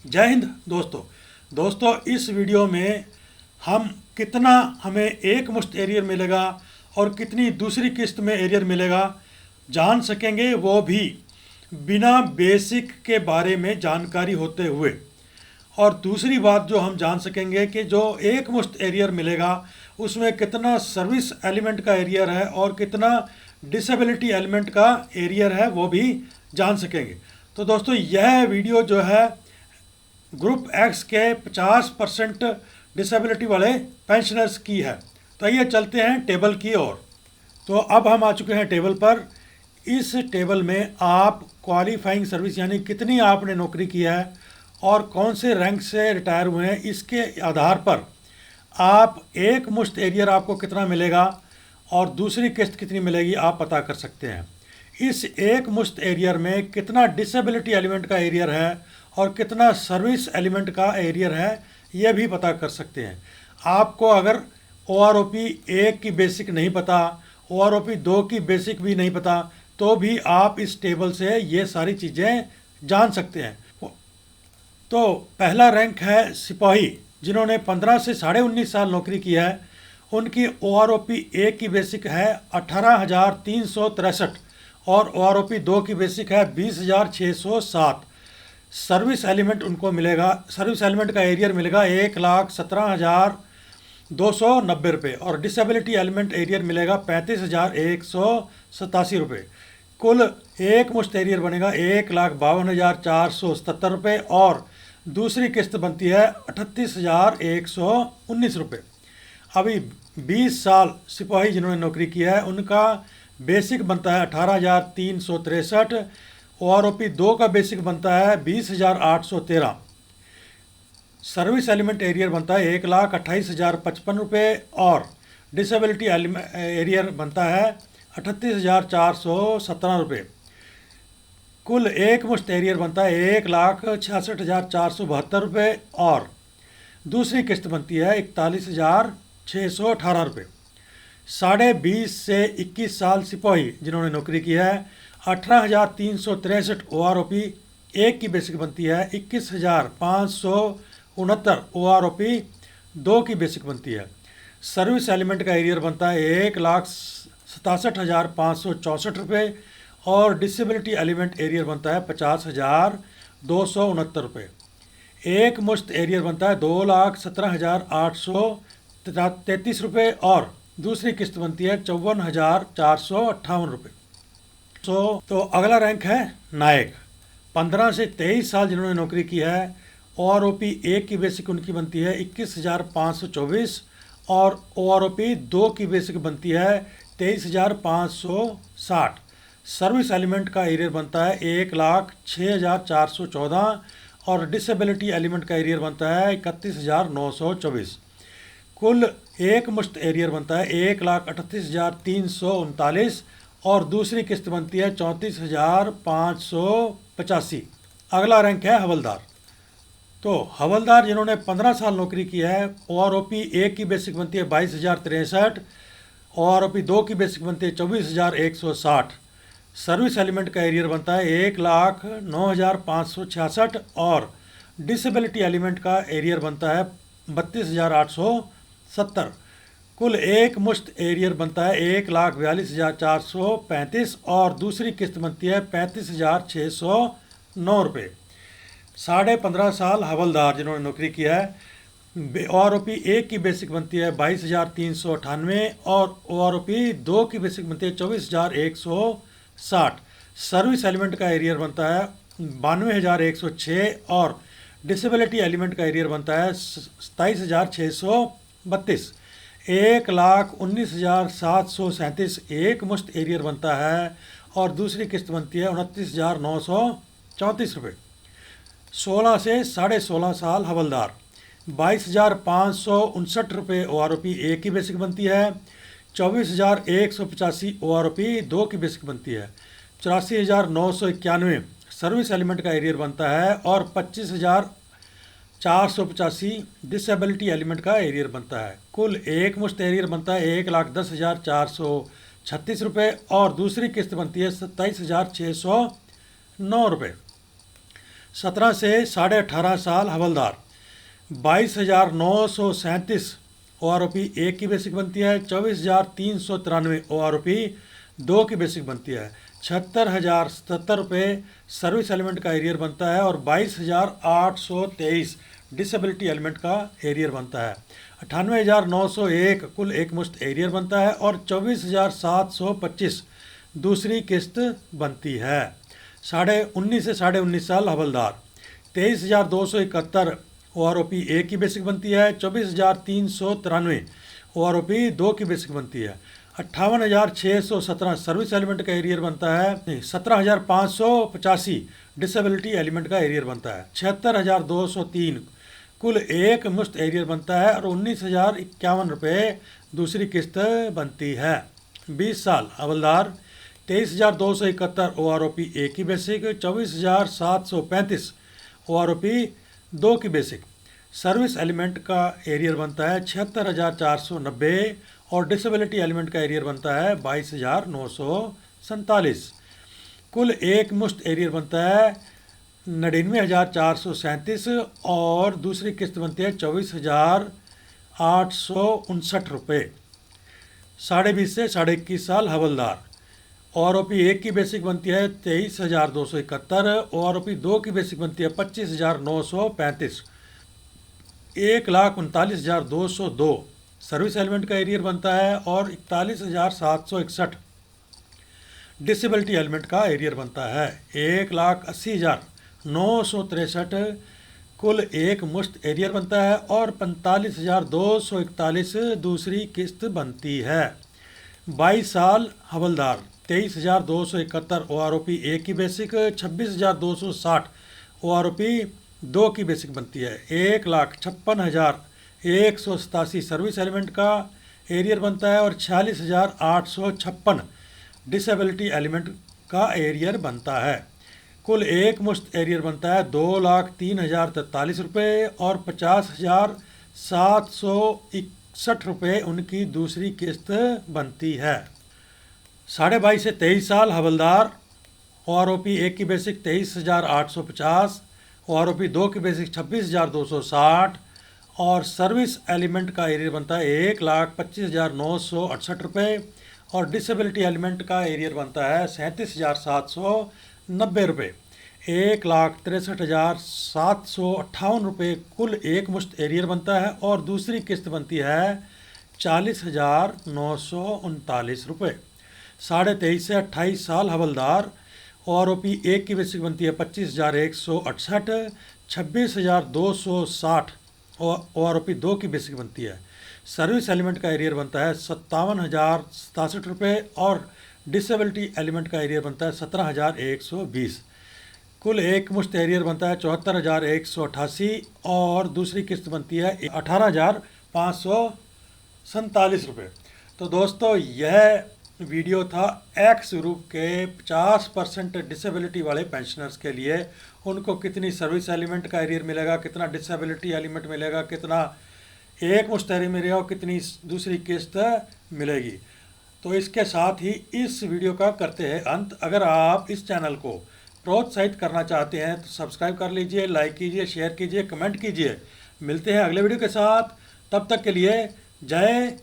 जय हिंद दोस्तों इस वीडियो में हम कितना हमें एक मुश्त एरियर मिलेगा और कितनी दूसरी किस्त में एरियर मिलेगा जान सकेंगे, वो भी बिना बेसिक के बारे में जानकारी होते हुए। और दूसरी बात जो हम जान सकेंगे कि जो एक मुश्त एरियर मिलेगा उसमें कितना सर्विस एलिमेंट का एरियर है और कितना डिसेबिलिटी एलिमेंट का एरियर है, वो भी जान सकेंगे। तो दोस्तों यह वीडियो जो है ग्रुप एक्स के 50% डिसेबिलिटी वाले पेंशनर्स की है। तो आइए चलते हैं टेबल की ओर। तो अब हम आ चुके हैं टेबल पर। इस टेबल में आप क्वालिफाइंग सर्विस यानी कितनी आपने नौकरी की है और कौन से रैंक से रिटायर हुए हैं, इसके आधार पर आप एक मुश्त एरियर आपको कितना मिलेगा और दूसरी किस्त कितनी मिलेगी आप पता कर सकते हैं। इस एक मुश्त एरियर में कितना डिसेबिलिटी एलिमेंट का एरियर है और कितना सर्विस एलिमेंट का एरियर है, यह भी पता कर सकते हैं। आपको अगर OROP 1 की बेसिक नहीं पता, OROP 2 की बेसिक भी नहीं पता, तो भी आप इस टेबल से ये सारी चीज़ें जान सकते हैं। तो पहला रैंक है सिपाही, जिन्होंने 15 से 19.5 साल नौकरी की है। उनकी OROP 1 की बेसिक है 18,363 और OROP 2 की बेसिक है 20,607। सर्विस एलिमेंट उनको मिलेगा, सर्विस एलिमेंट का एरियर मिलेगा 1,17,290 रुपये और डिसेबिलिटी एलिमेंट एरियर मिलेगा 35,187 रुपये। कुल एक मुश्त एरियर बनेगा 1,52,477 रुपये और दूसरी किस्त बनती है 38,119 रुपये। अभी 20 साल सिपाही जिन्होंने नौकरी की है उनका बेसिक बनता है 18,363, OROP 2 का बेसिक बनता है 20,813। सर्विस एलिमेंट एरियर बनता है 1,28,055 रुपये और डिसेबिलिटी एरियर बनता है 38,417 रुपये। कुल एक मुश्त एरियर बनता है 1,66,472 रुपये और दूसरी किस्त बनती है 41,618 रुपये। 20.5 से 21 साल सिपाही जिन्होंने नौकरी की है 18,363 OROP 1 की बेसिक बनती है 21,569 OROP 2 की बेसिक बनती है। सर्विस एलिमेंट का एरियर बनता है 1,67,564 रुपये और डिसेबिलिटी एलिमेंट एरियर बनता है 50,269 रुपये। एक मुश्त एरियर बनता है 2,17,833 रुपये और दूसरी किस्त बनती है 54,458 रुपये। तो अगला रैंक है नायक, 15 से 23 साल जिन्होंने नौकरी की है। OROP 1 की बेसिक उनकी बनती है 21,524 और OROP 2 की बेसिक बनती है 23,560। सर्विस एलिमेंट का एरियर बनता है 1,06,414 और डिसेबिलिटी एलिमेंट का एरियर बनता है 31,924। कुल एक मुश्त एरियर बनता है 1,38,339 और दूसरी किस्त बनती है 34,585। अगला रैंक है हवलदार। तो हवलदार जिन्होंने 15 साल नौकरी की है, OROP 1 की बेसिक बनती है 22,063, OROP 2 की बेसिक बनती है 24,160। सर्विस एलिमेंट का एरियर बनता है 1,09,566 और डिसेबिलिटी एलिमेंट का एरियर बनता है 32,870। कुल एक मुश्त एरियर बनता है 1,42,435 और दूसरी किस्त बनती है 35,609 रुपये। 15.5 साल हवलदार जिन्होंने नौकरी की है, OROP 1 की बेसिक बनती है 22,398 और OROP 2 की बेसिक बनती है 24,160। सर्विस एलिमेंट का एरियर बनता है 92,106 और डिसेबिलिटी एलिमेंट का एरियर बनता है 27,632। 1,19,737 एक मुश्त एरियर बनता है और दूसरी किस्त बनती है 29,934 रुपये। 16 से 16.5 साल हवलदार, 22,559 रुपये OROP 1 की बेसिक बनती है, 24,185 OROP 2 की बेसिक बनती है, 84,991 सर्विस एलिमेंट का एरियर बनता है और 25,485 डिसेबिलिटी एलिमेंट का एरियर बनता है। कुल एक मुश्त एरियर बनता है 1,10,436 रुपये और दूसरी किस्त बनती है 27,609 रुपये। 17 से 18.5 साल हवलदार 22,937 OROP 1 की बेसिक बनती है। 24,393 OROP 2 की बेसिक बनती है। 76,077 रुपये सर्विस एलिमेंट का एरियर बनता है और 22,823 डिसेबिलिटी एलिमेंट का एरियर बनता है। 98,901 कुल एक मुश्त एरियर बनता है और 24,725 दूसरी किस्त बनती है। 19.5 से 19.5 साल हवलदार 23,271 OROP 1 की बेसिक बनती है। 24,393 OROP 2 की बेसिक बनती है। 58,617 सर्विस एलिमेंट का एरियर बनता है। 17,585 डिसेबिलिटी एलिमेंट का एरियर बनता है। 76,203 कुल एक मुश्त एरियर बनता है और 19,051 रुपये दूसरी किस्त बनती है। 20 साल हवलदार 23,271 OROP 1 की बेसिक। 24,735 OROP 2 की बेसिक। सर्विस एलिमेंट का एरियर बनता है 76,490 और डिसेबिलिटी एलिमेंट का एरियर बनता है 22,947। कुल एक मुश्त एरियर बनता है 99,437 और दूसरी किस्त बनती है 24,859 रुपये। 20.5 से 21.5 साल हवलदार OROP 1 की बेसिक बनती है 23,271 OROP 2 की बेसिक बनती है 25,935। 1,39,202 सर्विस एलिमेंट का एरियर बनता है और 41,761 डिसेबिलिटी एलिमेंट का एरियर बनता है। 1,80,963 कुल एक मुश्त एरियर बनता है और 45,241 दूसरी किस्त बनती है। 22 साल हवलदार 23,271 OROP 1 की बेसिक। 26,260 OROP 2 की बेसिक बनती है। 1,56,187 सर्विस एलिमेंट का एरियर बनता है और 46,856 डिसेबिलिटी एलिमेंट का एरियर बनता है। कुल एक मुश्त एरियर बनता है 2,03,043 रुपये और 50,761 रुपये उनकी दूसरी किस्त बनती है। 22.5 से 23 साल हवलदार OROP 1 की बेसिक 23,850 OROP 2 की बेसिक 26,260 और सर्विस एलिमेंट का एरियर बनता है 1,25,968 रुपये और डिसेबिलिटी एलिमेंट का एरियर बनता है 37,790 रुपये। 1,63,758 रुपये कुल एक मुश्त एरियर बनता है और दूसरी किस्त बनती है 40,939 रुपये। 23.5 से 28 साल हवलदार OROP 1 की बेसिक बनती है 25,168। 26,260 OROP 2 की बेसिक बनती है। सर्विस एलिमेंट का एरियर बनता है 57,067 रुपये और डिसेबिलिटी एलिमेंट का एरियर बनता है 17,120। कुल एक मुश्त एरियर बनता है 74,188 और दूसरी किस्त बनती है 18,547 रुपये। तो दोस्तों यह वीडियो था एक्स ग्रुप के 50% डिसेबिलिटी वाले पेंशनर्स के लिए। उनको कितनी सर्विस एलिमेंट का एरियर मिलेगा, कितना डिसेबिलिटी एलिमेंट मिलेगा, कितना एक मुश्त एरियर मिलेगा और कितनी दूसरी किस्त मिलेगी। तो इसके साथ ही इस वीडियो का करते हैं अंत। अगर आप इस चैनल को प्रोत्साहित करना चाहते हैं तो सब्सक्राइब कर लीजिए, लाइक कीजिए, शेयर कीजिए, कमेंट कीजिए। मिलते हैं अगले वीडियो के साथ। तब तक के लिए जय